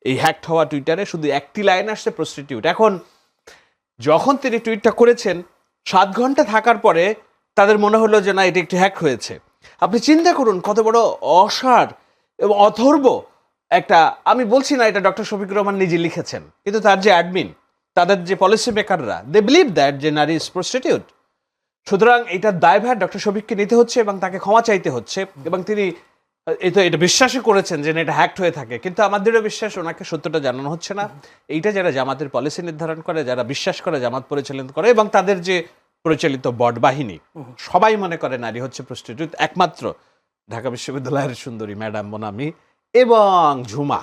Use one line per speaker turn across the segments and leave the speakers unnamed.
এই হ্যাকড হওয়া টুইটারে শুধু একটি লাইন আসছে প্রস্টিটিউট। এখন যখন তিনি টুইটটা করেছেন 7 ঘন্টা থাকার পরে তাদের মনে হলো যে না, এটা একটু হ্যাক হয়েছে। আপনি চিন্তা করুন কত বড় অসার এবং অথর্ব একটা। আমি বলছি না এটা ডক্টর শফিকুর রহমান নিজে লিখেছেন, কিন্তু তার যে অ্যাডমিন, তাদের যে পলিসি মেকাররা, দে বিলিভ দ্যাট যে নারী ইজ প্রস্টিটিউট। সুতরাং এটার দায়ভার ডক্টর শফিককে নিতে হচ্ছে এবং তাকে ক্ষমা চাইতে হচ্ছে, এবং তিনি এটা বিশ্বাসই করেছেন যে এটা হ্যাকড হয়ে থাকে। কিন্তু আমাদেরও বিশ্বাস ওনাকে সত্যটা জানানো হচ্ছে না। এইটা যারা জামাতের পলিসি নির্ধারণ করে, যারা বিশ্বাস করে, জামাত পরিচালিত করে এবং তাদের যে পরিচালিত বট বাহিনী, সবাই মনে করে নারী হচ্ছে প্রস্টিটিউট। একমাত্র ঢাকা বিশ্ববিদ্যালয়ের সুন্দরী ম্যাডাম মোনামি এবং ঝুমা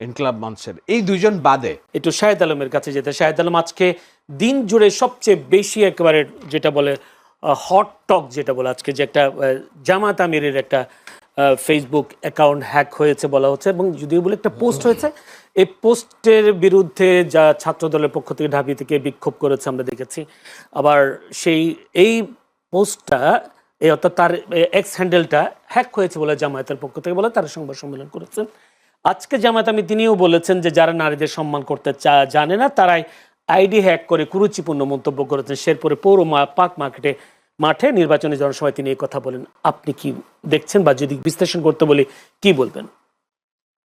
ইনকলাব মঞ্চের এই দুইজন বাদে।
একটু শাহেদ আলমের কাছে যেতে। শাহেদ আলম, আজকে দিন জুড়ে সবচেয়ে বেশি একেবারে যেটা বলে হট টক যেটা বলে, আজকে যে একটা জামাত আমিরের একটা ফেসবুক অ্যাকাউন্ট হ্যাক হয়েছে বলা হচ্ছে, এবং যদিও বলে একটা পোস্ট হয়েছে, এই পোস্টের বিরুদ্ধে যা ছাত্রদলের পক্ষ থেকে ঢাবি থেকে বিক্ষোভ করেছে আমরা দেখেছি। আবার এই পোস্টটা অর্থাৎ তার এক্স হ্যান্ডেলটা হ্যাক হয়েছে বলে জামায়াতের পক্ষ থেকে বলে তারা সংবাদ সম্মেলন করেছেন। আজকে জামায়াত আমি তিনিও বলেছেন যে যারা নারীদের সম্মান করতে জানে না তারাই আইডি হ্যাক করে কুরুচিপূর্ণ মন্তব্য করেছেন। শেরপুরে পৌর পার্ক মাঠে নির্বাচনী জনসভায় তিনি এই কথা বলেন। আপনি কি দেখছেন, বা যদি বিশ্লেষণ করতে বলি কি বলবেন?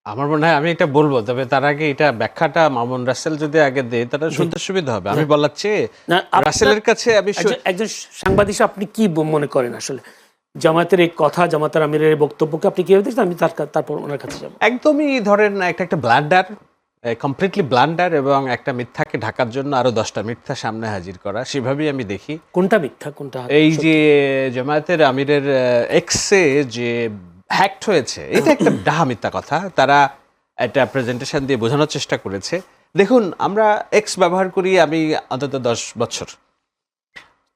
আমার মনে হয় আমি এটা বলবো, তবে তার আগে এটা ব্যাখ্যাটা মামুন রাসেল যদি আগে দেয় তাহলে শুনতে সুবিধা হবে। আমি বলার চেয়ে রাসেলের কাছে আমি
একজন সাংবাদিক, আপনি কি মনে করেন আসলে জামায়াতের এই কথা, জামায়াতের আমিরের বক্তব্যকে আপনি কিভাবে দেখছেন? আমি তারপর ওনার কাছে যাব।
একদমই ধরেন একটা ব্লান্ডার, কমপ্লিটলি ব্লান্ডার, এবং একটা মিথ্যাকে ঢাকার জন্য আরো 10টা মিথ্যা সামনে হাজির করা, সেভাবেই আমি দেখি।
কোনটা মিথ্যা কোনটা?
এই যে জামায়াতের আমিরের এক্সে যে হ্যাকড হয়েছে, এটা একটা ডাহা মিথ্যা কথা। তারা একটা প্রেজেন্টেশন দিয়ে বোঝানোর চেষ্টা করেছে। দেখুন, আমরা এক্স ব্যবহার করি আমি অন্তত 10 বছর।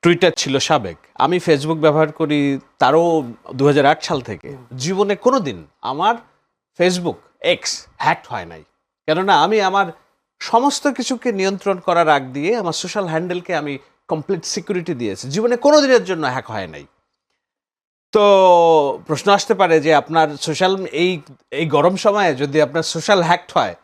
টুইটার ছিল সাবেক। আমি ফেসবুক ব্যবহার করি তারও 2008 সাল থেকে। জীবনে কোনোদিন আমার ফেসবুক এক্স হ্যাকড হয় নাই, কেননা আমি আমার সমস্ত কিছুকে নিয়ন্ত্রণ করার আগ দিয়ে আমার সোশ্যাল হ্যান্ডেলকে আমি কমপ্লিট সিকিউরিটি দিয়েছি। জীবনে কোনো দিনের জন্য হ্যাক হয় নাই। তো প্রশ্ন আসতে পারে যে আপনার সোশ্যাল এই গরম সময়ে যদি আপনার সোশ্যাল হ্যাকড হয়,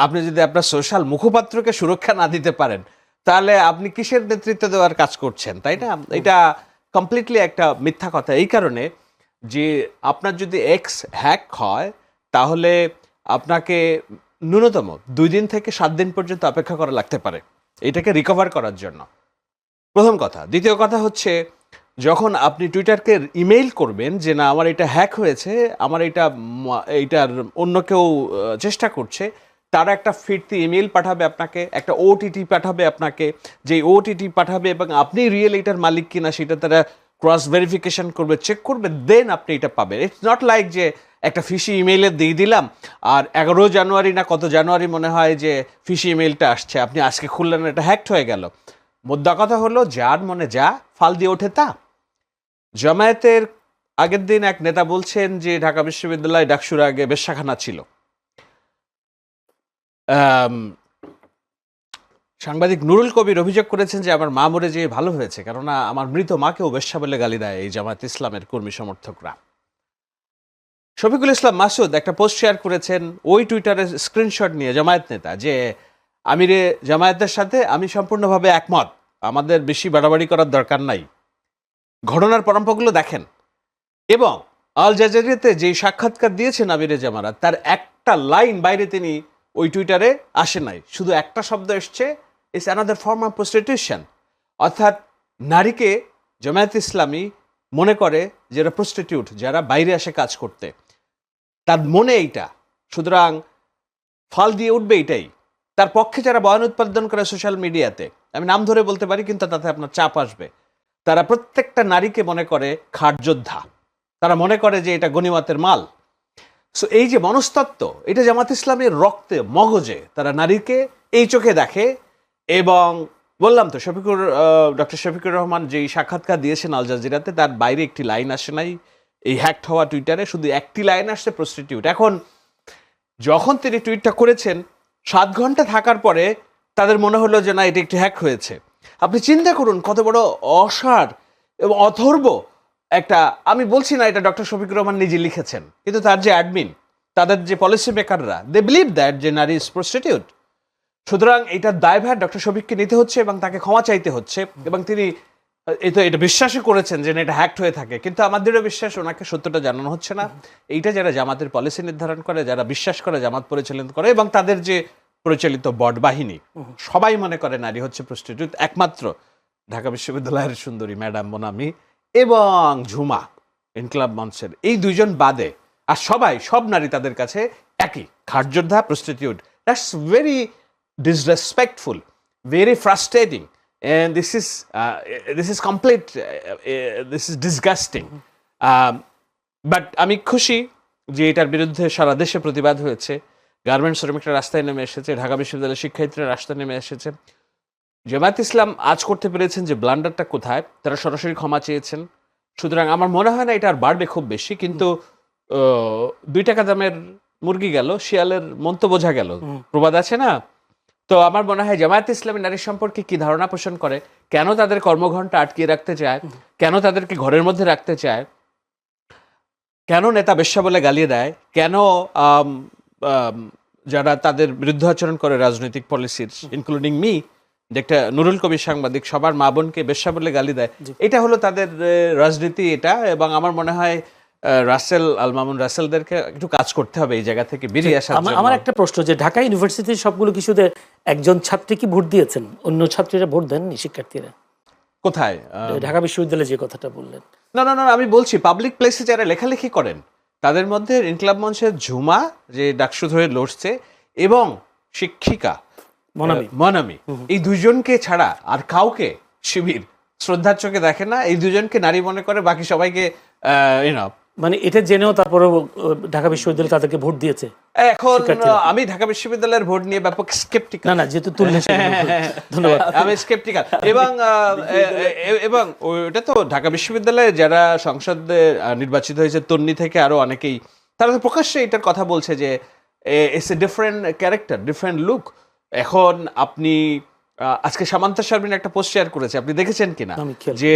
আপনি যদি আপনার সোশ্যাল মুখপাত্রকে সুরক্ষা না দিতে পারেন, তাহলে আপনি কিসের নেতৃত্ব দেওয়ার কাজ করছেন, তাই না? এটা কমপ্লিটলি একটা মিথ্যা কথা। এই কারণে যে আপনার যদি এক্স হ্যাক হয় তাহলে আপনাকে ন্যূনতম 2 দিন থেকে 7 দিন পর্যন্ত অপেক্ষা করা লাগতে পারে এটাকে রিকভার করার জন্য, প্রথম কথা। দ্বিতীয় কথা হচ্ছে, যখন আপনি টুইটারকে ইমেইল করবেন যে না আমার এটা হ্যাক হয়েছে, আমার এইটার অন্য কেউ চেষ্টা করছে, তারা একটা ফিরতি ইমেইল পাঠাবে আপনাকে, একটা ওটিটি পাঠাবে আপনাকে, যে ওটিটি পাঠাবে এবং আপনি রিয়েল এটার মালিক কিনা সেটা তারা ক্রস ভেরিফিকেশন করবে, চেক করবে, দেন আপনি এটা পাবেন। ইটস নট লাইক যে একটা ফিশি ইমেইলে দিয়ে দিলাম আর 11 জানুয়ারি না কত জানুয়ারি মনে হয় যে ফিশি ইমেইলটা আসছে, আপনি আজকে খুললেন, এটা হ্যাকড হয়ে গেল। মোদ্দা কথা হলো, যার মনে যা ফাল দিয়ে ওঠে তা। জামায়াতের আগের দিন এক নেতা বলছেন যে ঢাকা বিশ্ববিদ্যালয় ডাকসুর আগে বেশ্যাখানা ছিল। সাংবাদিক নুরুল কবির অভিযোগ করেছেন যে আমার মা মরে যেয়ে ভালো হয়েছে, কেননা আমার মৃত মাকেও বেশ্যা বলে গালি দেয় এই জামায়াত ইসলামের কর্মী সমর্থকরা। শফিকুল ইসলাম মাসুদ একটা পোস্ট শেয়ার করেছেন ওই টুইটারের স্ক্রিনশট নিয়ে, জামায়াত নেতা, যে আমিরে জামায়াতের সাথে আমি সম্পূর্ণভাবে একমত, আমাদের বেশি বাড়াবাড়ি করার দরকার নাই, ঘটনার পরম্পরাগুলো দেখেন। এবং আল জাজিরাতে যেই সাক্ষাৎকার দিয়েছেন আমিরে জামায়াত, তার একটা লাইন বাইরে তিনি ওই টুইটারে আসে নাই, শুধু একটা শব্দ এসছে, it's another form of prostitution. অর্থাৎ নারীকে জামায়াত ইসলামী মনে করে যারা প্রস্টিটিউট, যারা বাইরে আসে কাজ করতে, তার মনে এইটা, সুতরাং ফাল দিয়ে উঠবে এটাই। তার পক্ষে যারা বয়ান উৎপাদন করে সোশ্যাল মিডিয়াতে, আমি নাম ধরে বলতে পারি কিন্তু তাতে আপনার চাপ আসবে, তারা প্রত্যেকটা নারীকে মনে করে খাট যোদ্ধা, তারা মনে করে যে এটা গনিমতের মাল। সো এই যে মনস্তত্ত্ব, এটা জামাত ইসলামের রক্তে মগজে, তারা নারীকে এই চোখে দেখে। এবং বললাম তো, ডক্টর শফিকুর রহমান যেই সাক্ষাৎকার দিয়েছেন আল জাজিরাতে, তার বাইরে একটি লাইন আসে নাই এই হ্যাকড হওয়া টুইটারে, শুধু একটি লাইন আসছে প্রস্টিটিউট। এখন যখন তিনি টুইটটা করেছেন 7 ঘন্টা থাকার পরে তাদের মনে হলো যে না, এটা একটি হ্যাক হয়েছে। আপনি চিন্তা করুন কত বড় অসার এবং অথর্ব একটা। আমি বলছি না এটা ডক্টর শফিকুর রহমান নিজে লিখেছেন, কিন্তু তার যে অ্যাডমিন, তাদের যে পলিসি মেকাররা দে বিলিভ দ্যাট যে নারী ইজ প্রস্টিটিউট। সুতরাং এটার দায়ভার ডক্টর শফিককে নিতে হচ্ছে এবং তাকে ক্ষমা চাইতে হচ্ছে, এবং তিনি এটা বিশ্বাসই করেছেন যে এটা হ্যাক্ট হয়ে থাকে, কিন্তু আমাদেরও বিশ্বাস ওনাকে সত্যটা জানানো হচ্ছে না। এইটা যারা জামাতের পলিসি নির্ধারণ করে, যারা বিশ্বাস করে, জামাত পরিচালিত করে এবং তাদের যে পরিচালিত বট বাহিনী, সবাই মনে করে নারী হচ্ছে প্রস্টিটিউট। একমাত্র ঢাকা বিশ্ববিদ্যালয়ের সুন্দরী ম্যাডাম মোনামি এবং ঝুমা ইনকলাব মঞ্চের এই দুইজন বাদে আর সব নারী তাদের কাছে একই, খাটযোদ্ধা, prostitute. That's very disrespectful, very frustrating, and this is complete, this is disgusting. But আমি খুশি যে এটার বিরুদ্ধে সারা দেশে প্রতিবাদ হয়েছে, গার্মেন্টস শ্রমিকরা রাস্তায় নেমে এসেছে, ঢাকা বিশ্ববিদ্যালয়ের শিক্ষার্থীরা রাস্তায় নেমে এসেছে। জামায়াত ইসলাম আজ করতে পেরেছেন যে ব্লান্ডারটা কোথায়, তারা সরাসরি ক্ষমা চেয়েছেন। সুতরাং আমার মনে হয় না এটা আর বাড়বে খুব বেশি, কিন্তু 2 টাকা দামের মুরগি গেল, শিয়ালের মন্ত বোঝা গেল, প্রবাদ আছে না? তো আমার মনে হয় জামায়াত ইসলামী নারী সম্পর্কে কি ধারণা পোষণ করে, কেন তাদের কর্মঘণ্টা আটকিয়ে রাখতে চায়, কেন তাদেরকে ঘরের মধ্যে রাখতে চায়, কেন নেতা বেশ্যা বলে গালিয়ে দেয়, কেন যারা তাদের বিরুদ্ধে আচরণ করে রাজনৈতিক পলিসির, ইনক্লুডিং মি, যে একটা নুরুল কবির সাংবাদিক সবার মা বোনকে বেশ্যা বলে গালি দেয়, এটা হলো তাদের রাজনীতি এটা। এবং আমার মনে হয় রাসেল, আল মামুন রাসেলদেরকে একটু কাজ করতে হবে এই জায়গা থেকে বেরিয়ে আসার জন্য।
আমার একটা প্রশ্ন, যে ঢাকা ইউনিভার্সিটির সবগুলো কিছুতে একজন ছাত্রী কি ভোট দিয়েছেন, অন্য ছাত্রীরা ভোট দেননি? শিক্ষার্থীরা
কোথায়?
ঢাকা বিশ্ববিদ্যালয়ে যে কথাটা বললেন।
না, আমি বলছি পাবলিক প্লেসে যারা লেখালেখি করেন তাদের মধ্যে ইনকলাব মঞ্চের ঝুমা, যে ডাকসু ধরে লড়ছে, এবং শিক্ষিকা মনামি, এই দুইজনকে ছাড়া আর কাউকে শিবির শ্রদ্ধার চোখে দেখে না। এই দুজনকে নারী মনে করে, বাকি সবাইকে
মানে এটা জেনেও তারপরে ঢাকা বিশ্ববিদ্যালয় তাদেরকে ভোট দিয়েছে।
এখন আমি ঢাকা বিশ্ববিদ্যালয়ের ভোট নিয়ে ব্যাপক স্কেপটিক্যাল।
না যেহেতু তুললে ধন্যবাদ,
আমি স্কেপটিক্যাল। এবং ওটা তো ঢাকা বিশ্ববিদ্যালয়ে যারা সংসদে নির্বাচিত হয়েছে তন্নি থেকে আরো অনেকেই, তারা তো প্রকাশ্যে এটার কথা বলছে যে it's a different character, different look. এখন আপনি আজকে সামান্তা শারমিন একটা পোস্ট শেয়ার করেছে, আপনি দেখেছেন কিনা, যে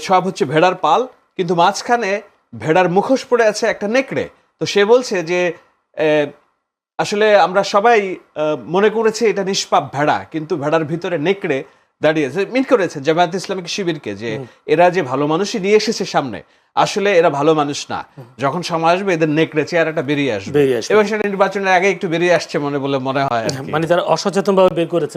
সব হচ্ছে ভেড়ার পাল, কিন্তু মাঝখানে ভেড়ার মুখোশ পড়ে আছে একটা নেকড়ে। তো সে বলছে যে আসলে আমরা সবাই মনে করেছি এটা নিষ্পাপ ভেড়া, কিন্তু ভেড়ার ভিতরে নেকড়ে দাঁড়িয়েছে। মিন করেছে জামায়াত ইসলামিক শিবিরকে যে এরা যে ভালো মানুষই নিয়ে এসেছে সামনে, আসলে এরা ভালো মানুষ না, যখন সময় আসবে এদের নেকড়ে চেহারাটা বেরিয়ে আসবে। এবং সেটা নির্বাচনের আগে একটু বেরিয়ে আসছে মনে হয়, মানে তারা অসচেতন ভাবে বের করেছে।